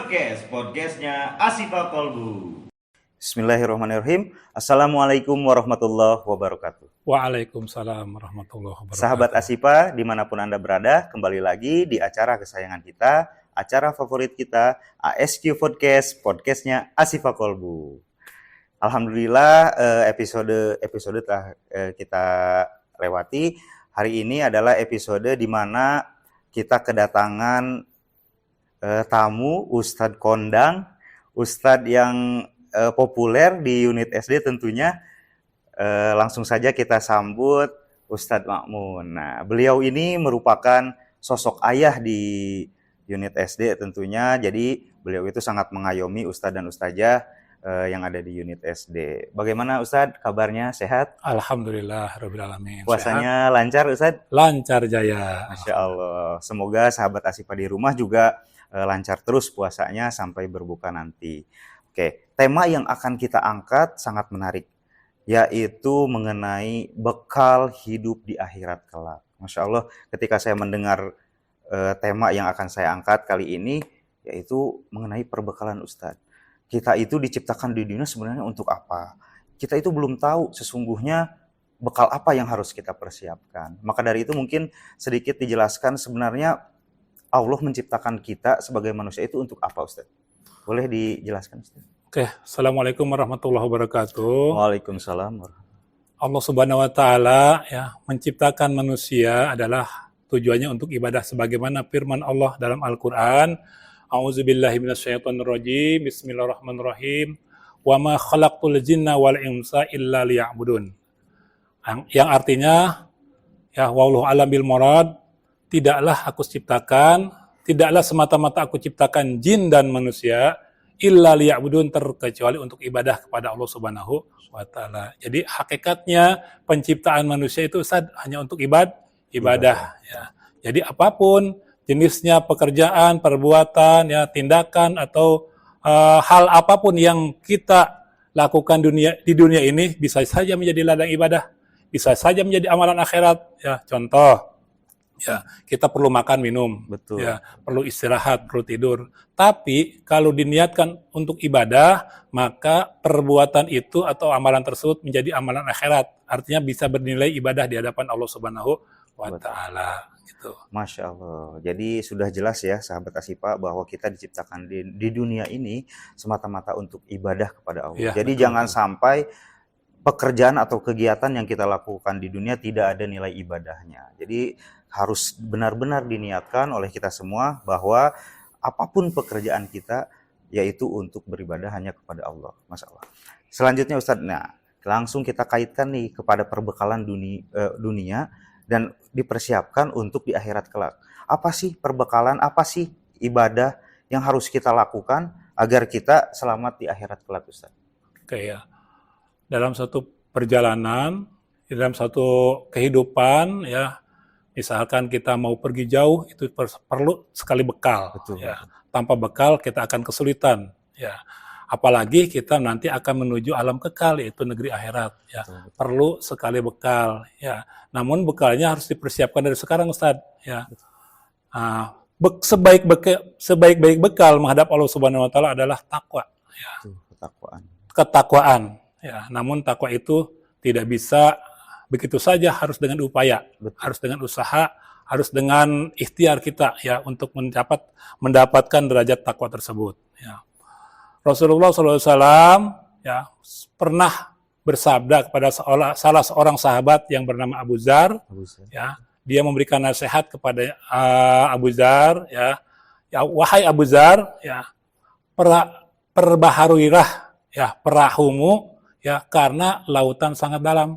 Podcast, podcastnya Asifa Kolbu. Bismillahirrahmanirrahim. Assalamualaikum warahmatullahi wabarakatuh. Waalaikumsalam warahmatullahi wabarakatuh. Sahabat Asifa, dimanapun Anda berada, kembali lagi di acara kesayangan kita, acara favorit kita, ASQ Podcast, podcastnya Asifa Kolbu. Alhamdulillah, episode telah kita lewati. Hari ini adalah episode di mana kita kedatangan tamu Ustadz kondang, Ustadz yang populer di unit SD tentunya. Langsung saja kita sambut Ustadz Ma'mun. Nah, beliau ini merupakan sosok ayah di unit SD tentunya. Jadi beliau itu sangat mengayomi Ustadz dan Ustazah yang ada di unit SD. Bagaimana Ustadz kabarnya? Sehat? Alhamdulillah rabbil alamin. Puasanya lancar Ustadz? Lancar jaya. Masya Allah. Semoga sahabat Asifa di rumah juga lancar terus puasanya sampai berbuka nanti. Oke, tema yang akan kita angkat sangat menarik, yaitu mengenai bekal hidup di akhirat kelak. Masya Allah, ketika saya mendengar tema yang akan saya angkat kali ini, yaitu mengenai perbekalan Ustadz. Kita itu diciptakan di dunia sebenarnya untuk apa? Kita itu belum tahu sesungguhnya bekal apa yang harus kita persiapkan. Maka dari itu mungkin sedikit dijelaskan sebenarnya Allah menciptakan kita sebagai manusia itu untuk apa, Ustaz? Boleh dijelaskan, Ustaz? Oke, Assalamualaikum warahmatullahi wabarakatuh. Waalaikumsalam. Allah Subhanahu wa taala ya menciptakan manusia adalah tujuannya untuk ibadah sebagaimana firman Allah dalam Al-Qur'an, A'udzubillahi minasyaitonirrajim, Bismillahirrahmanirrahim. Wa ma khalaqtul jinna wal insa illa liya'budun. Yang artinya ya wallahu alam bil murad, tidaklah aku ciptakan, tidaklah semata-mata aku ciptakan jin dan manusia illa liya'budun, terkecuali untuk ibadah kepada Allah Subhanahu wa taala. Jadi hakikatnya penciptaan manusia itu Ustaz hanya untuk ibadah ya. Jadi apapun jenisnya, pekerjaan, perbuatan, ya tindakan atau hal apapun yang kita lakukan di dunia ini bisa saja menjadi ladang ibadah, bisa saja menjadi amalan akhirat ya. Contoh ya, kita perlu makan, minum, Betul. Ya, perlu istirahat, perlu tidur. Tapi kalau diniatkan untuk ibadah, maka perbuatan itu atau amalan tersebut menjadi amalan akhirat. Artinya bisa bernilai ibadah di hadapan Allah Subhanahu wa taala gitu. Masya Allah. Jadi sudah jelas ya sahabat Asifa bahwa kita diciptakan di dunia ini semata-mata untuk ibadah kepada Allah. Ya, jadi betul, jangan betul. sampai pekerjaan atau kegiatan yang kita lakukan di dunia tidak ada nilai ibadahnya. Jadi harus benar-benar diniatkan oleh kita semua bahwa apapun pekerjaan kita yaitu untuk beribadah hanya kepada Allah. Masya Allah. Selanjutnya Ustadz, nah langsung kita kaitkan nih kepada perbekalan dunia dan dipersiapkan untuk di akhirat kelak. Apa sih perbekalan, apa sih ibadah yang harus kita lakukan agar kita selamat di akhirat kelak Ustadz? Oke ya. Dalam satu perjalanan, dalam satu kehidupan ya, misalkan kita mau pergi jauh itu perlu sekali bekal. Betul. Ya. Tanpa bekal kita akan kesulitan ya. Apalagi kita nanti akan menuju alam kekal, yaitu negeri akhirat ya. Betul. Perlu sekali bekal ya. Namun bekalnya harus dipersiapkan dari sekarang Ustaz ya. Sebaik-baik bekal menghadap Allah Subhanahu wa taala adalah takwa ya. Ketakwaan ya. Namun takwa itu tidak bisa begitu saja, harus dengan upaya. Betul. Harus dengan usaha, harus dengan ikhtiar kita ya untuk mendapatkan derajat takwa tersebut ya. Rasulullah SAW ya pernah bersabda kepada salah seorang sahabat yang bernama Abu Dzar ya, dia memberikan nasihat kepada Abu Dzar ya, wahai Abu Dzar ya, perbaharuilah ya perahumu ya karena lautan sangat dalam.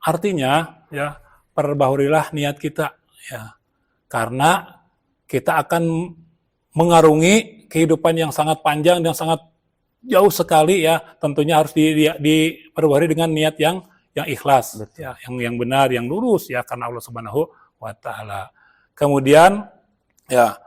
Artinya ya perbaharuilah niat kita ya, karena kita akan mengarungi kehidupan yang sangat panjang dan sangat jauh sekali ya. Tentunya harus diperbaharui dengan niat yang ikhlas. Betul. Ya, yang benar, yang lurus ya karena Allah Subhanahu wa taala. Kemudian ya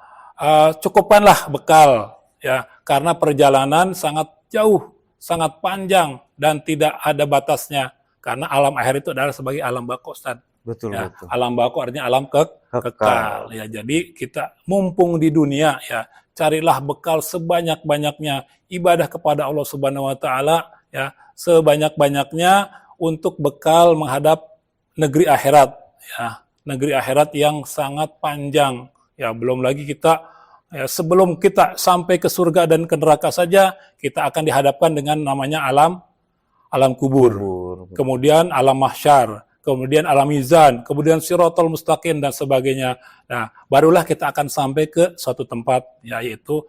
cukupkanlah bekal ya karena perjalanan sangat jauh, sangat panjang dan tidak ada batasnya. Karena alam akhir itu adalah sebagai alam baqo, Ustaz. Betul, ya, betul. Alam baqo artinya alam kekal. Ya, jadi kita mumpung di dunia ya, carilah bekal sebanyak-banyaknya ibadah kepada Allah Subhanahu wa taala ya, sebanyak-banyaknya untuk bekal menghadap negeri akhirat ya, negeri akhirat yang sangat panjang ya, belum lagi kita ya, sebelum kita sampai ke surga dan ke neraka saja kita akan dihadapkan dengan namanya alam kubur, kemudian alam mahsyar, kemudian alam mizan, kemudian siratal mustaqim dan sebagainya. Nah, barulah kita akan sampai ke suatu tempat, yaitu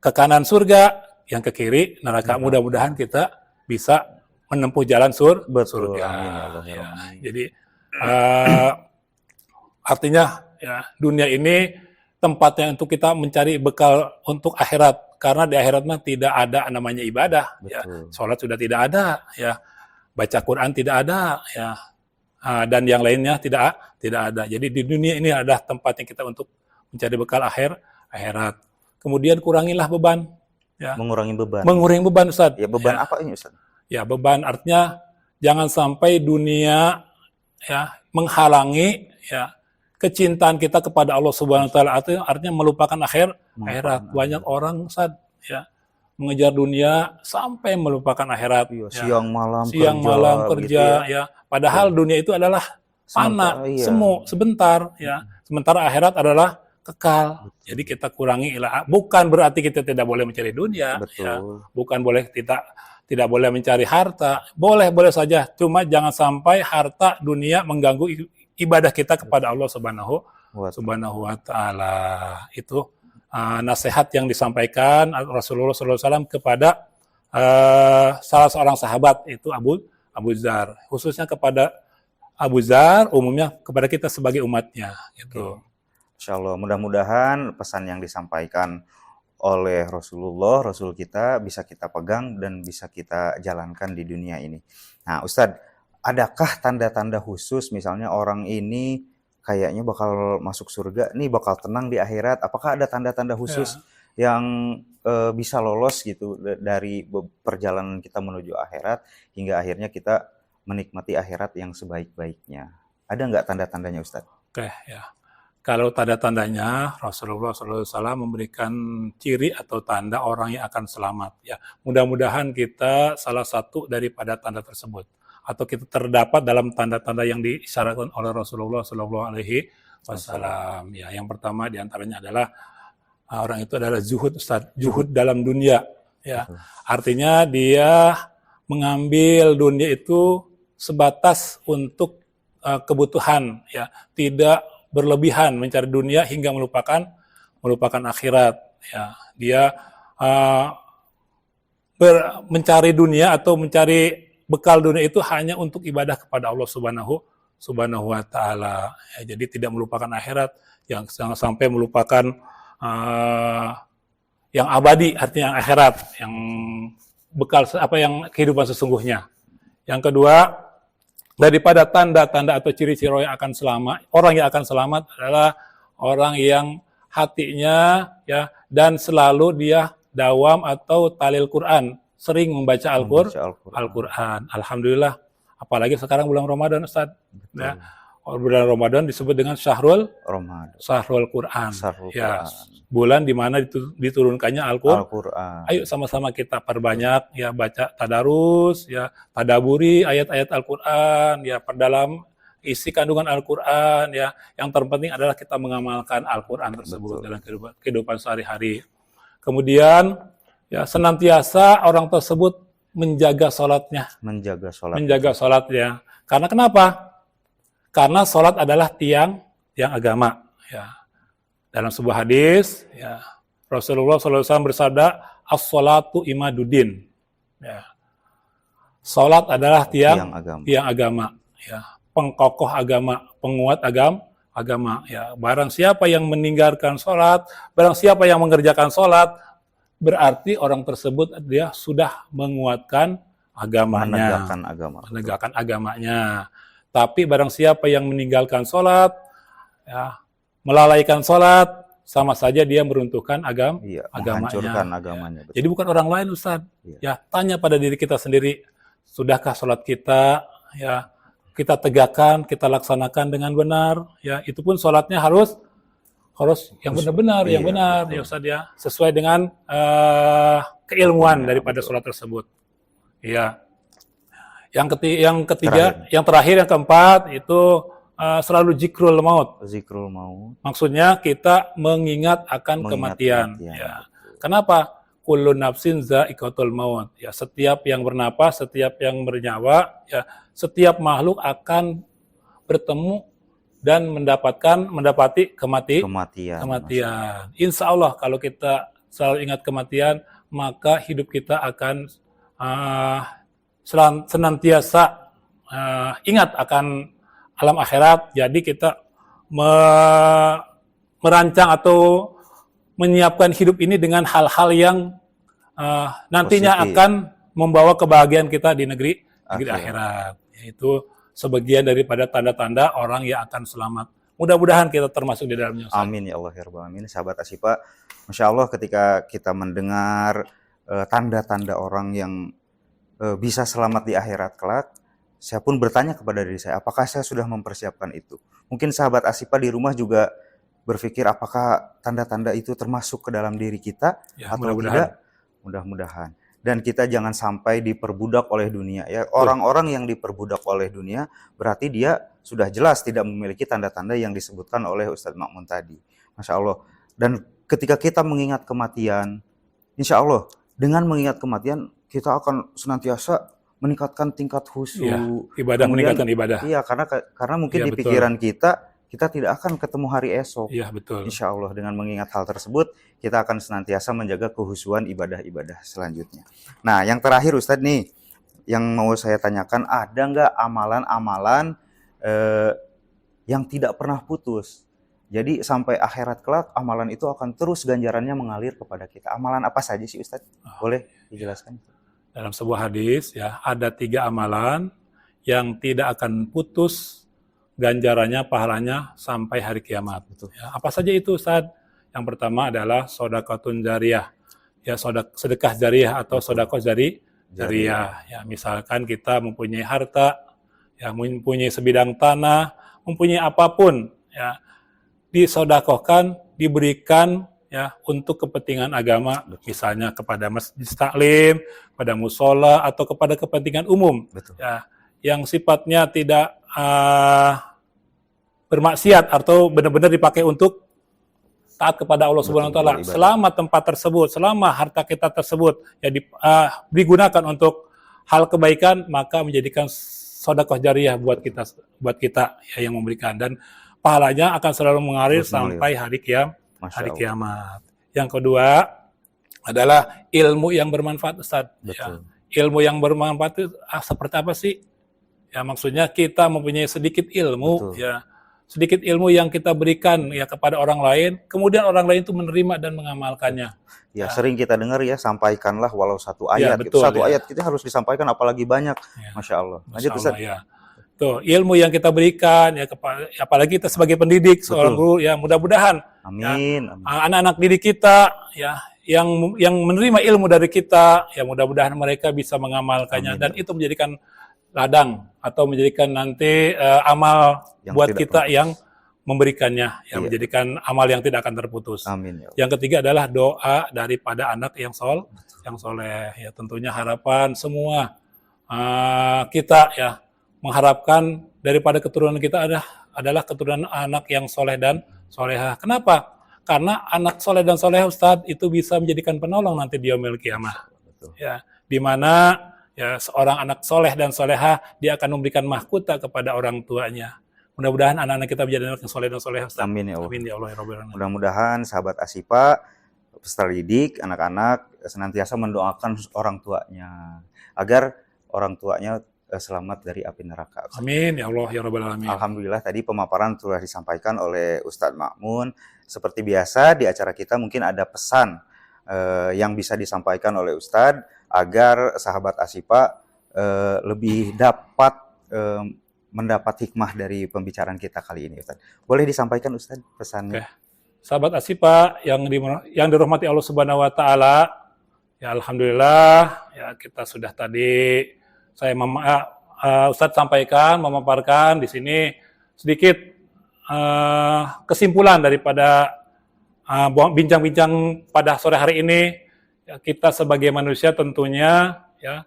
ke kanan surga, yang ke kiri neraka. Mudah-mudahan kita bisa menempuh jalan surga. Amin, ya Allah, ya Ya, Allah. jadi artinya ya, dunia ini tempatnya untuk kita mencari bekal untuk akhirat. Karena di akhirat mah tidak ada namanya ibadah. Ya. Sholat sudah tidak ada. Ya. Baca Quran tidak ada. Ya. Dan yang lainnya tidak ada. Jadi di dunia ini ada tempatnya kita untuk mencari bekal akhirat. Kemudian kurangilah beban. Ya. Mengurangi beban. Mengurangi beban, Ustaz. Ya, beban ya. apa ini, Ustaz? Ya, beban artinya jangan sampai dunia ya menghalangi ya kecintaan kita kepada Allah Subhanahu wa taala, artinya melupakan akhirat. Banyak orang, Ustaz, ya, mengejar dunia sampai melupakan akhirat. Iya, ya. siang malam kerja gitu ya. Padahal dunia itu adalah fana, semu, sebentar ya. Sementara akhirat adalah kekal. Jadi kita kurangi bukan berarti kita tidak boleh mencari dunia, ya. Bukan boleh tidak boleh mencari harta. Boleh saja, cuma jangan sampai harta dunia mengganggu ibadah kita kepada Allah Subhanahu wa taala. Itu nasihat yang disampaikan Rasulullah SAW kepada salah seorang sahabat, itu Abu Dzar. Khususnya kepada Abu Dzar, umumnya kepada kita sebagai umatnya. Gitu. Insya Allah, mudah-mudahan pesan yang disampaikan oleh Rasul kita bisa kita pegang dan bisa kita jalankan di dunia ini. Nah, Ustadz, adakah tanda-tanda khusus misalnya orang ini kayaknya bakal masuk surga, nih bakal tenang di akhirat? Apakah ada tanda-tanda khusus yang bisa lolos gitu dari perjalanan kita menuju akhirat hingga akhirnya kita menikmati akhirat yang sebaik-baiknya? Ada nggak tanda-tandanya, Ustadz? Oke, ya. Kalau tanda-tandanya, Rasulullah SAW memberikan ciri atau tanda orang yang akan selamat. Ya, mudah-mudahan kita salah satu daripada tanda tersebut, atau kita terdapat dalam tanda-tanda yang disyaratkan oleh Rasulullah SAW. Ya, yang pertama diantaranya adalah orang itu adalah zuhud, Ustaz. Zuhud dalam dunia. Ya, artinya dia mengambil dunia itu sebatas untuk kebutuhan. Ya, tidak berlebihan mencari dunia hingga melupakan akhirat. Ya, dia mencari dunia atau mencari bekal dunia itu hanya untuk ibadah kepada Allah Subhanahu wa taala. Ya, jadi tidak melupakan akhirat, yang sampai melupakan yang abadi, artinya yang akhirat, yang bekal yang kehidupan sesungguhnya. Yang kedua, daripada tanda-tanda atau ciri-ciri orang yang akan selamat adalah orang yang hatinya ya dan selalu dia dawam atau talil Quran, sering membaca Al-Quran. Alhamdulillah, apalagi sekarang bulan Ramadan, Ustaz. Ya, bulan Ramadan disebut dengan Syahrul Quran. Ya, bulan di mana diturunkannya Al-Quran. Ayo sama-sama kita perbanyak ya, baca tadarus, ya, tadaburi ayat-ayat Al-Quran, ya, perdalam isi kandungan Al-Quran, ya. Yang terpenting adalah kita mengamalkan Al-Quran tersebut dalam kehidupan sehari-hari. Kemudian ya, senantiasa orang tersebut menjaga sholatnya. Menjaga sholatnya. Karena kenapa? Karena sholat adalah tiang agama. Ya. Dalam sebuah hadis, ya, Rasulullah SAW bersabda, as-sholatu imaduddin. Ya. Sholat adalah tiang agama. Ya. Pengkokoh agama, penguat agama. Ya. Barang siapa yang meninggalkan sholat, barang siapa yang mengerjakan sholat, berarti orang tersebut dia sudah menguatkan agamanya. Menegakkan agamanya. Tapi barang siapa yang meninggalkan sholat, ya, melalaikan sholat, sama saja dia meruntuhkan agamanya. Jadi bukan orang lain, Ustaz. Ya, tanya pada diri kita sendiri, sudahkah sholat kita ya kita tegakkan, kita laksanakan dengan benar? Ya, itu pun sholatnya harus harus yang benar-benar, yang Iya, benar betul. ya Ustaz ya, sesuai dengan keilmuan Ya, daripada betul. sholat tersebut. Iya. Yang ketiga, Terakhir. yang terakhir, yang keempat itu selalu zikrul maut. Zikrul maut, Maksudnya kita mengingat akan mengingat kematian. kematian. Ya. Kenapa? Kullu nafsin za'iqatul maut. Ya, setiap yang bernapas, setiap yang bernyawa, ya, setiap makhluk akan bertemu dan mendapati Kematian. kematian. Insya Allah kalau kita selalu ingat kematian, maka hidup kita akan senantiasa ingat akan alam akhirat. Jadi kita merancang atau menyiapkan hidup ini dengan hal-hal yang nantinya Positif. akan membawa kebahagiaan kita di negeri Akhirat. akhirat. Yaitu sebagian daripada tanda-tanda orang yang akan selamat. Mudah-mudahan kita termasuk di dalamnya. Ustaz. Amin ya Allah ya Rabbal Alamin. Sahabat Asyifa, Masya Allah ketika kita mendengar tanda-tanda orang yang bisa selamat di akhirat kelak, saya pun bertanya kepada diri saya, apakah saya sudah mempersiapkan itu? Mungkin sahabat Asyifa di rumah juga berpikir apakah tanda-tanda itu termasuk ke dalam diri kita Ya, atau mudah-mudahan. tidak? Mudah-mudahan. Dan kita jangan sampai diperbudak oleh dunia. Ya, orang-orang yang diperbudak oleh dunia berarti dia sudah jelas tidak memiliki tanda-tanda yang disebutkan oleh Ustadz Ma'mun tadi. Masya Allah. Dan ketika kita mengingat kematian, insya Allah dengan mengingat kematian kita akan senantiasa meningkatkan tingkat khusyuk. Ya, ibadah, Kemudian, meningkatkan ibadah. Iya, karena mungkin Iya, di betul. pikiran kita tidak akan ketemu hari esok. Iya, betul. Insya Allah dengan mengingat hal tersebut, kita akan senantiasa menjaga kehusuan ibadah-ibadah selanjutnya. Nah, yang terakhir Ustadz nih, yang mau saya tanyakan, ada nggak amalan-amalan yang tidak pernah putus? Jadi sampai akhirat kelak, amalan itu akan terus ganjarannya mengalir kepada kita. Amalan apa saja sih Ustadz? Boleh dijelaskan? Dalam sebuah hadis, ya, ada 3 amalan yang tidak akan putus ganjarannya, pahalanya sampai hari kiamat. Betul. Ya, apa saja itu, Ustaz? Yang pertama adalah sodakotun jariyah. Ya, sedekah jariyah atau sodakoh jariyah. Ya, misalkan kita mempunyai harta, ya, mempunyai sebidang tanah, mempunyai apapun, ya, disodakohkan, diberikan, ya, untuk kepentingan agama, misalnya kepada masjid taklim, pada musola, atau kepada kepentingan umum. Betul. Ya, yang sifatnya tidak bermaksiat atau benar-benar dipakai untuk taat kepada Allah Subhanahu wa taala. Betul, Selama tempat tersebut, selama harta kita tersebut ya digunakan untuk hal kebaikan, maka menjadikan sedekah jariyah buat kita ya, yang memberikan, dan pahalanya akan selalu mengalir sampai hari kiamat. Yang kedua adalah ilmu yang bermanfaat, Ustaz. Ya, ilmu yang bermanfaat itu seperti apa sih? Ya, maksudnya kita mempunyai sedikit ilmu, ya, sedikit ilmu yang kita berikan ya kepada orang lain, kemudian orang lain itu menerima dan mengamalkannya. Ya, sering kita dengar ya, sampaikanlah walau satu ayat. Ya, betul, satu ayat kita harus disampaikan, apalagi banyak. Ya. Masya Allah. Masya Allah, ya. Tuh, ilmu yang kita berikan ya apalagi kita sebagai pendidik, seorang guru, ya, mudah-mudahan amin, ya, anak-anak didik kita ya yang menerima ilmu dari kita, ya, mudah-mudahan mereka bisa mengamalkannya, dan itu menjadikan ladang atau menjadikan nanti amal yang buat kita yang memberikannya, yang menjadikan amal yang tidak akan terputus. Amin. Yang ketiga adalah doa daripada anak yang soleh. Ya, tentunya harapan semua kita ya mengharapkan daripada keturunan kita adalah keturunan anak yang soleh dan solehah. Kenapa? Karena anak soleh dan solehah, Ustadz, itu bisa menjadikan penolong nanti di yaumil qiyamah. Ya, di mana ya seorang anak soleh dan soleha, dia akan memberikan mahkota kepada orang tuanya. Mudah-mudahan anak-anak kita menjadi anak yang soleh dan soleha. Amin ya Allah. Amin ya Allah ya Rabbal Alamin. Mudah-mudahan sahabat Asyifa, peserta didik, anak-anak senantiasa mendoakan orang tuanya agar orang tuanya selamat dari api neraka. Amin ya Allah ya Rabbal Alamin. Alhamdulillah tadi pemaparan telah disampaikan oleh Ustadz Ma'mun. Seperti biasa di acara kita mungkin ada pesan yang bisa disampaikan oleh Ustadz agar sahabat Asyifa lebih dapat mendapat hikmah dari pembicaraan kita kali ini, Ustadz. Boleh disampaikan, Ustadz, pesannya? Oke. Sahabat Asyifa yang dirahmati Allah Subhanahu wa taala, ya alhamdulillah ya kita sudah tadi Ustadz sampaikan, memaparkan di sini sedikit kesimpulan daripada bincang-bincang pada sore hari ini. Ya, kita sebagai manusia tentunya ya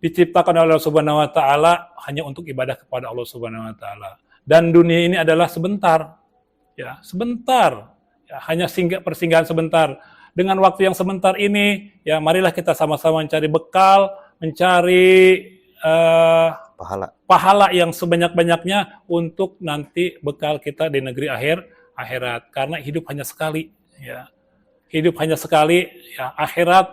diciptakan oleh Allah Subhanahu wa taala hanya untuk ibadah kepada Allah Subhanahu wa taala. Dan dunia ini adalah sebentar. Ya, sebentar. Ya, hanya persinggahan sebentar. Dengan waktu yang sebentar ini, ya marilah kita sama-sama mencari bekal, mencari pahala yang sebanyak-banyaknya untuk nanti bekal kita di negeri akhirat. Karena hidup hanya sekali, ya. Hidup hanya sekali, ya. Akhirat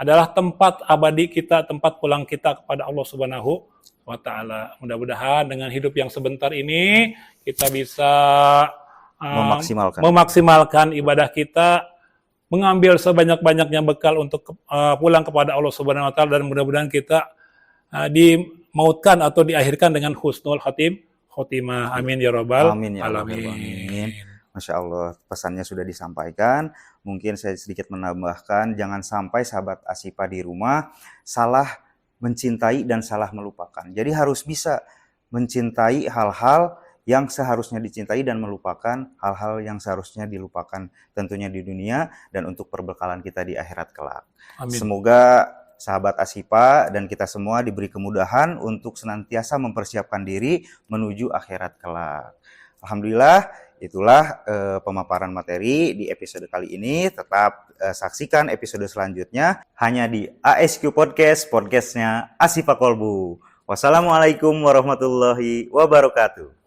adalah tempat abadi kita, tempat pulang kita kepada Allah Subhanahu wa taala. Mudah-mudahan dengan hidup yang sebentar ini kita bisa memaksimalkan ibadah kita, mengambil sebanyak-banyaknya bekal untuk pulang kepada Allah Subhanahu wa taala, dan mudah-mudahan kita dimautkan atau diakhirkan dengan husnul khotimah. Amin ya rabbal alamin. Masya Allah, pesannya sudah disampaikan. Mungkin saya sedikit menambahkan, jangan sampai sahabat Ashifa di rumah salah mencintai dan salah melupakan. Jadi harus bisa mencintai hal-hal yang seharusnya dicintai dan melupakan hal-hal yang seharusnya dilupakan, tentunya di dunia dan untuk perbekalan kita di akhirat kelak. Amin. Semoga sahabat Ashifa dan kita semua diberi kemudahan untuk senantiasa mempersiapkan diri menuju akhirat kelak. Alhamdulillah, itulah pemaparan materi di episode kali ini. Tetap saksikan episode selanjutnya hanya di ASQ Podcast, podcastnya Ashifa Kolbu. Wassalamualaikum warahmatullahi wabarakatuh.